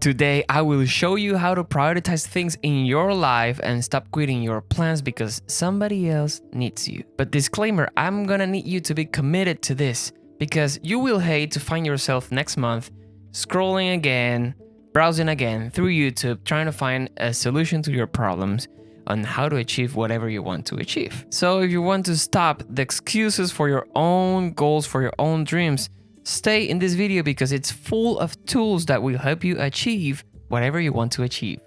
Today, I will show you how to prioritize things in your life and stop quitting your plans because somebody else needs you. But disclaimer, I'm gonna need you to be committed to this because you will hate to find yourself next month scrolling again, browsing again through YouTube, trying to find a solution to your problems on how to achieve whatever you want to achieve. So if you want to stop the excuses for your own goals, for your own dreams, stay in this video because it's full of tools that will help you achieve whatever you want to achieve.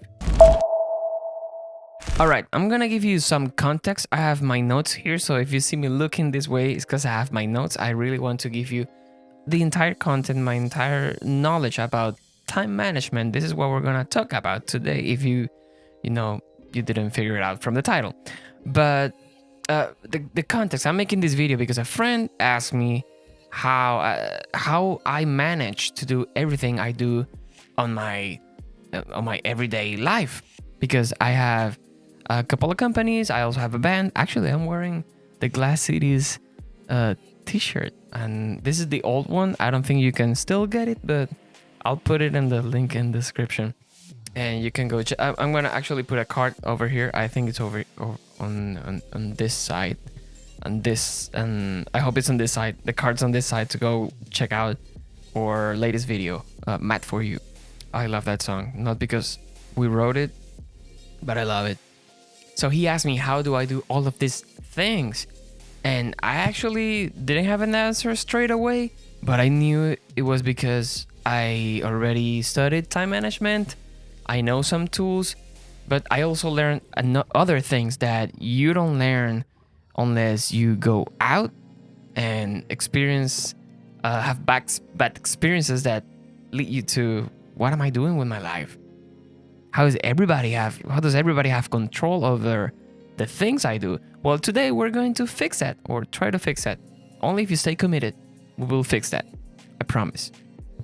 Alright, I'm gonna give you some context. I have my notes here, so if you see me looking this way, it's because I have my notes. I really want to give you the entire content, my entire knowledge about time management. This is what we're gonna talk about today if you didn't figure it out from the title. But the context, I'm making this video because a friend asked me how I manage to do everything I do on my everyday life, because I have a couple of companies. I also have a band. Actually, I'm wearing the Glass Cities t-shirt, and this is the old one. I don't think you can still get it, but I'll put it in the link in the description and you can go I'm gonna actually put a card over here. I think it's over on this side. And I hope it's on this side. The card's on this side to go check out our latest video, Mad For You. I love that song, not because we wrote it, but I love it. So he asked me, how do I do all of these things? And I actually didn't have an answer straight away, but I knew it was because I already studied time management. I know some tools, but I also learned other things that you don't learn unless you go out and experience, have bad experiences that lead you to, what am I doing with my life? How does everybody have control over the things I do? Well, today we're going to fix that, or try to fix that. Only if you stay committed, we will fix that. I promise.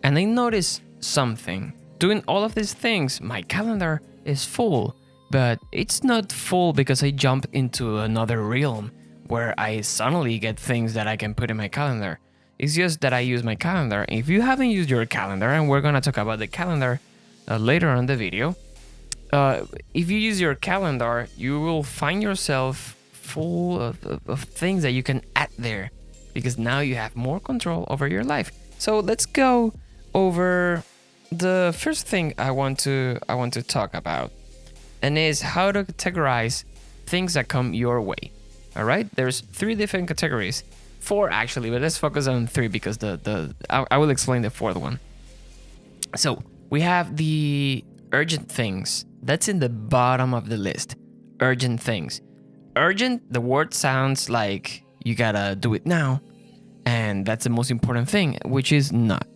And I noticed something. Doing all of these things, my calendar is full, but it's not full because I jump into another realm where I suddenly get things that I can put in my calendar. It's just that I use my calendar. If you haven't used your calendar, and we're gonna talk about the calendar later on the video, if you use your calendar, you will find yourself full of things that you can add there, because now you have more control over your life. So let's go over the first thing I want to talk about, and is how to categorize things that come your way. All right, there's 3 different categories, 4 actually, but let's focus on 3 because I will explain the 4th one. So we have the urgent things. That's in the bottom of the list. Urgent things. Urgent, the word sounds like you gotta do it now, and that's the most important thing, which is not.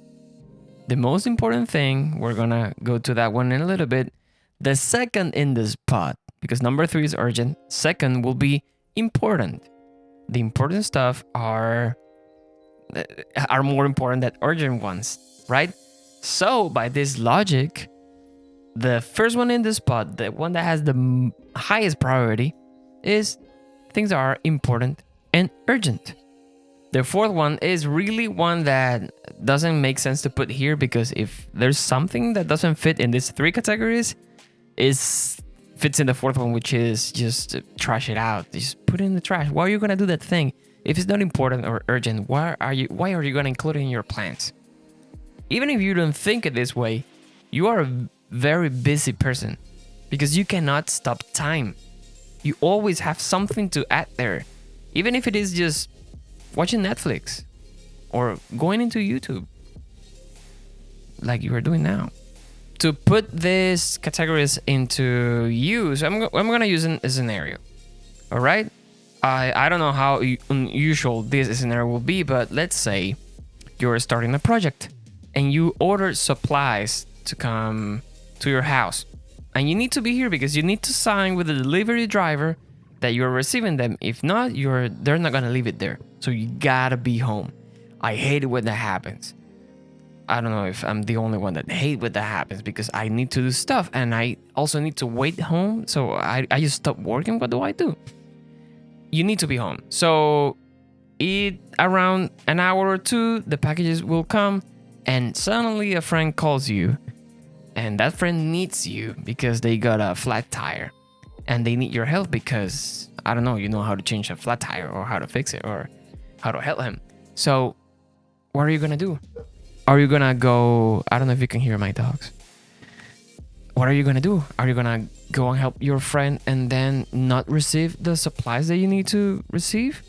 The most important thing, we're gonna go to that one in a little bit. The second in the spot, because number 3 is urgent, second will be important. The important stuff are more important than urgent ones, right? So by this logic, the first one in the spot, the one that has the highest priority, is things that are important and urgent. The 4th one is really one that doesn't make sense to put here, because if there's something that doesn't fit in these 3 categories, fits in the 4th one, which is just trash it out. Just put it in the trash. Why are you gonna do that thing if it's not important or urgent? Why are you gonna include it in your plans? Even if you don't think it this way, you are a very busy person, because you cannot stop time. You always have something to add there, even if it is just watching Netflix or going into YouTube like you are doing now. To put these categories into use, I'm gonna use a scenario. All right, I don't know how unusual this scenario will be, but let's say you're starting a project and you order supplies to come to your house, and you need to be here because you need to sign with the delivery driver that you're receiving them. If not, they're not gonna leave it there. So you gotta be home. I hate it when that happens. I don't know if I'm the only one that hate when that happens, because I need to do stuff and I also need to wait home. So I just stop working. What do? You need to be home. So around an hour or 2, the packages will come, and suddenly a friend calls you and that friend needs you because they got a flat tire and they need your help because, I don't know, you know how to change a flat tire or how to fix it or how to help him. So what are you gonna do? Are you gonna go, I don't know if you can hear my dogs. What are you gonna do? Are you gonna go and help your friend and then not receive the supplies that you need to receive?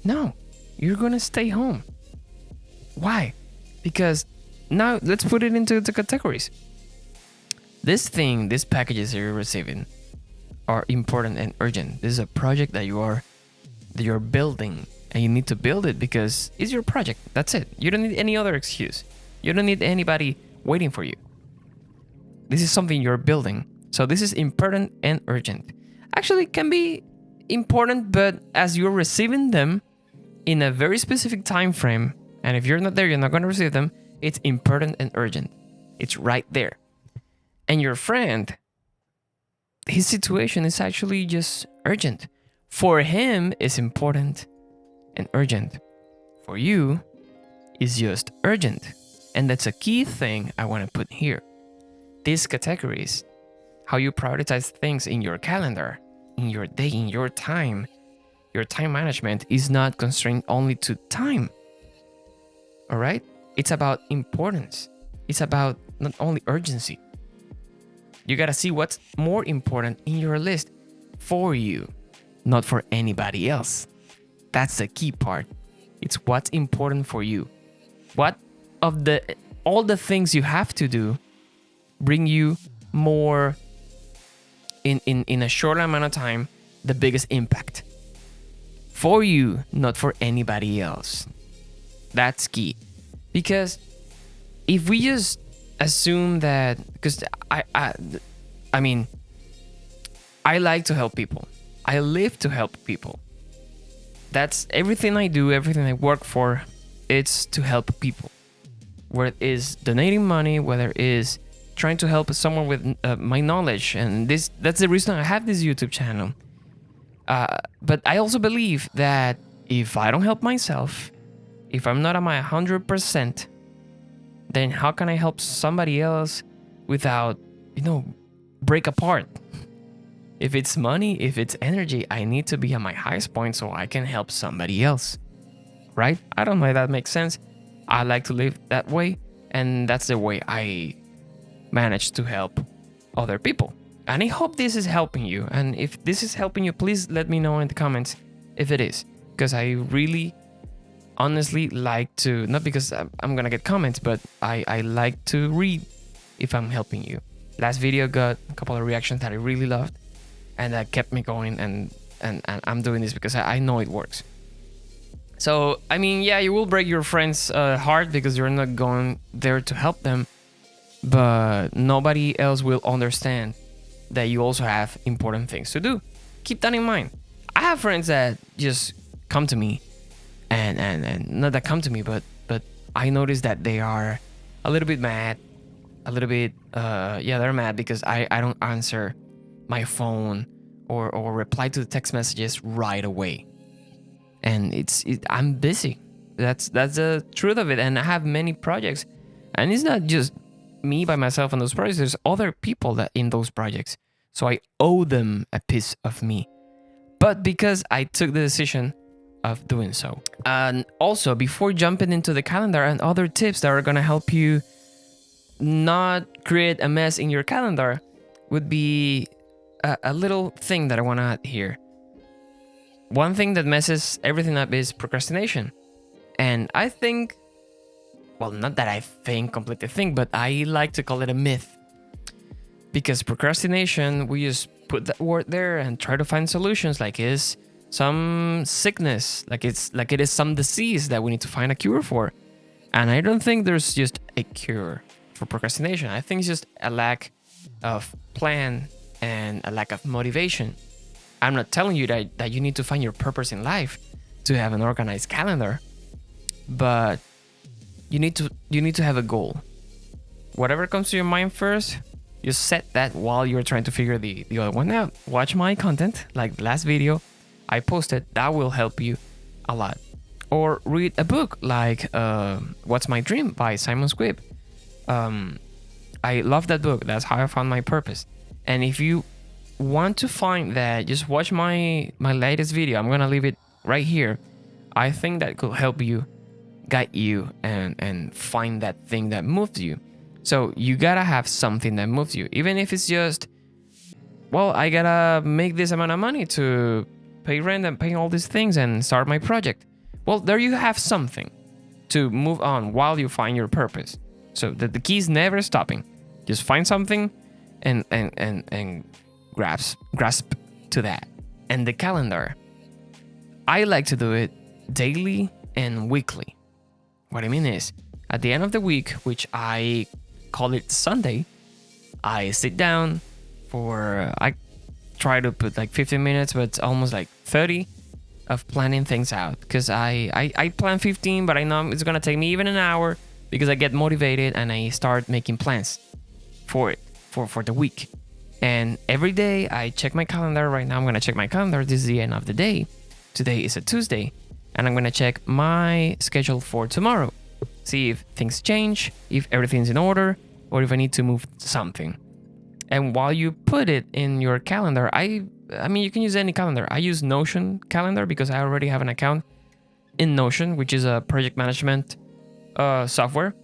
No, you're gonna stay home. Why? Because now let's put it into the categories. These packages that you're receiving are important and urgent. This is a project that you're building, and you need to build it because it's your project. That's it. You don't need any other excuse. You don't need anybody waiting for you. This is something you're building. So this is important and urgent. Actually, it can be important, but as you're receiving them in a very specific time frame, and if you're not there, you're not going to receive them, it's important and urgent. It's right there. And your friend, his situation is actually just urgent. For him, it's important and urgent. For you, it's just urgent. And that's a key thing I want to put here. These categories, how you prioritize things in your calendar, in your day, in your time management is not constrained only to time. All right? It's about importance. It's about not only urgency. You got to see what's more important in your list for you, not for anybody else. That's the key part. It's what's important for you. What of all the things you have to do bring you more in a short amount of time, the biggest impact for you, not for anybody else. That's key. Because if we just assume that, because I mean, I like to help people. I live to help people. That's everything I do, everything I work for, it's to help people. Whether it is donating money, whether it is trying to help someone with my knowledge. And that's the reason I have this YouTube channel. But I also believe that if I don't help myself, if I'm not at my 100%, then how can I help somebody else without, break apart? If it's money, if it's energy, I need to be at my highest point so I can help somebody else, right? I don't know if that makes sense. I like to live that way, and that's the way I manage to help other people. And I hope this is helping you. And if this is helping you, please let me know in the comments if it is. Because I really, honestly like to, not because I'm gonna get comments, but I like to read if I'm helping you. Last video got a couple of reactions that I really loved, and that kept me going, and I'm doing this because I know it works. So, I mean, yeah, you will break your friend's heart because you're not going there to help them, but nobody else will understand that you also have important things to do. Keep that in mind. I have friends that just come to me, and not that come to me, but I notice that they are a little bit mad, a little bit, they're mad because I don't answer my phone or reply to the text messages right away. And I'm busy. That's the truth of it. And I have many projects, and it's not just me by myself on those projects. There's other people that in those projects, so I owe them a piece of me. But because I took the decision of doing so. And also, before jumping into the calendar and other tips that are gonna help you not create a mess in your calendar, would be a little thing that I want to add here. One thing that messes everything up is procrastination. And I think, well, not that I completely think, but I like to call it a myth. Because procrastination, we just put that word there and try to find solutions like it's some sickness, like it is some disease that we need to find a cure for. And I don't think there's just a cure for procrastination. I think it's just a lack of plan and a lack of motivation. I'm not telling you that you need to find your purpose in life to have an organized calendar, but you need to have a goal. Whatever comes to your mind first, you set that while you're trying to figure the other one out. Watch my content, like the last video I posted. That will help you a lot. Or read a book like What's My Dream by Simon Squibb. I love that book. That's how I found my purpose. And if you want to find that, just watch my latest video. I'm gonna leave it right here. I think that could help you, guide you, and find that thing that moves you. So you gotta have something that moves you, even if it's just, well, I gotta make this amount of money to pay rent and pay all these things and start my project. Well, there you have something to move on while you find your purpose. So the key is never stopping. Just find something and grasp to that. And the calendar, I like to do it daily and weekly. What I mean is, at the end of the week, which I call it Sunday, I sit down I try to put like 15 minutes, but it's almost like 30 of planning things out, because I plan 15, but I know it's gonna take me even an hour, because I get motivated and I start making plans for it for the week. And every day I check my calendar. Right now I'm gonna check my calendar. This is the end of the day. Today is a Tuesday, and I'm gonna check my schedule for tomorrow, see if things change, if everything's in order, or if I need to move something. And while you put it in your calendar, I mean, you can use any calendar. I use Notion calendar because I already have an account in Notion, which is a project management software.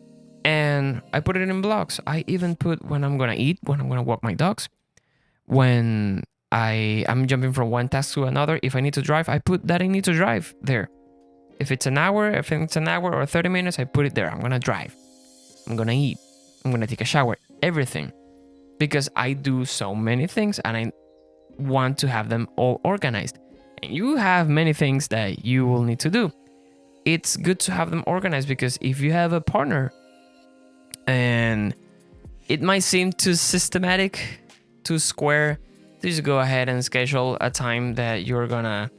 And I put it in blocks. I even put when I'm going to eat, when I'm going to walk my dogs, when I'm jumping from one task to another. If I need to drive, I put that I need to drive there. If it's an hour or 30 minutes, I put it there. I'm going to drive. I'm going to eat. I'm going to take a shower. Everything. Because I do so many things and I want to have them all organized. And you have many things that you will need to do. It's good to have them organized, because if you have a partner and it might seem too systematic, too square, to just go ahead and schedule a time that you're gonna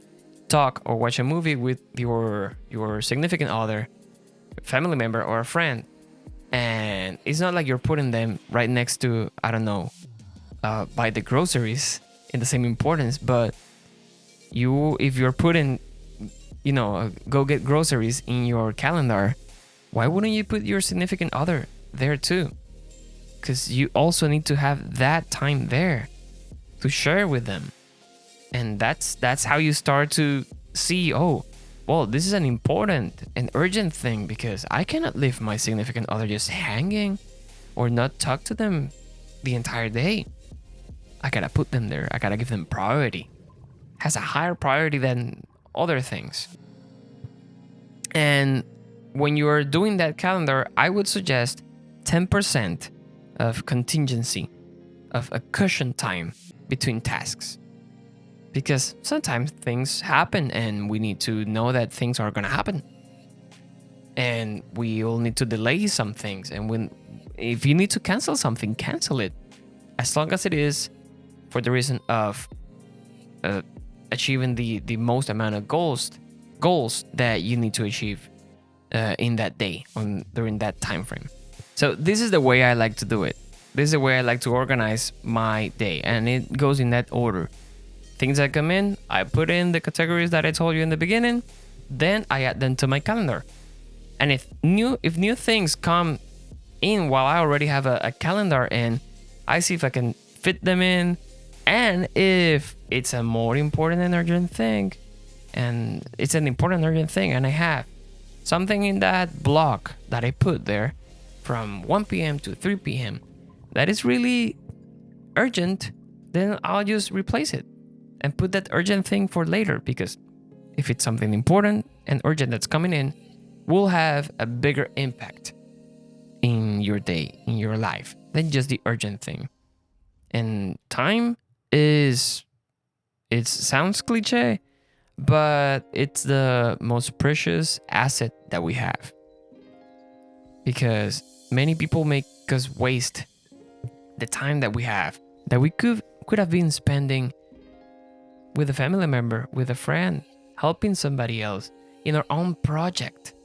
talk or watch a movie with your significant other, family member, or a friend. And it's not like you're putting them right next to, I don't know, buy the groceries in the same importance, but if you're putting, go get groceries in your calendar, why wouldn't you put your significant other there too? Because you also need to have that time there to share with them. And that's how you start to see, oh, well, this is an important and urgent thing, because I cannot leave my significant other just hanging or not talk to them the entire day. I gotta put them there. I gotta give them priority. Has a higher priority than other things. And when you're doing that calendar, I would suggest 10% of contingency, of a cushion time between tasks. Because sometimes things happen and we need to know that things are going to happen. And we will need to delay some things. And if you need to cancel something, cancel it. As long as it is for the reason of achieving the most amount of goals that you need to achieve in that day, during that time frame. So this is the way I like to do it. This is the way I like to organize my day. And it goes in that order. Things that come in, I put in the categories that I told you in the beginning. Then I add them to my calendar. And if new things come in while I already have a calendar in, I see if I can fit them in. And if it's a more important and urgent thing, and I have something in that block that I put there from 1 p.m. to 3 p.m. that is really urgent, then I'll just replace it and put that urgent thing for later, because if it's something important and urgent that's coming in, will have a bigger impact in your day, in your life, than just the urgent thing. And time it sounds cliche, but it's the most precious asset that we have. Because many people make us waste the time that we have, that we could have been spending with a family member, with a friend, helping somebody else in our own project.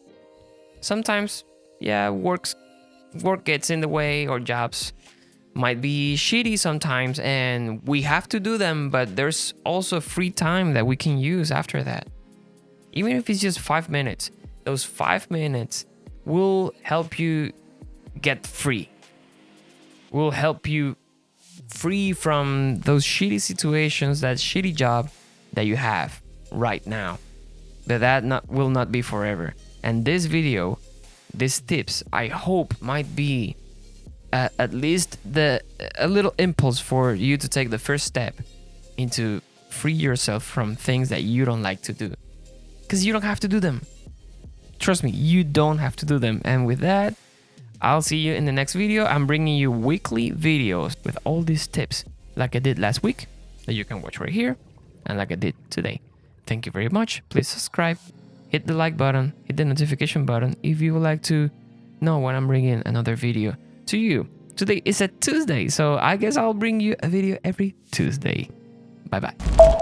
Sometimes, work gets in the way, or jobs might be shitty sometimes, and we have to do them, but there's also free time that we can use after that. Even if it's just 5 minutes, those 5 minutes will help you get free. will help you free from those shitty situations, that shitty job that you have right now. But will not be forever. And this video, these tips, I hope might be at least a little impulse for you to take the first step into free yourself from things that you don't like to do. Because you don't have to do them. Trust me, you don't have to do them. And with that, I'll see you in the next video. I'm bringing you weekly videos with all these tips, like I did last week, that you can watch right here, and like I did today. Thank you very much. Please subscribe, hit the like button, hit the notification button if you would like to know when I'm bringing another video to you. Today is a Tuesday, so I guess I'll bring you a video every Tuesday. Bye-bye.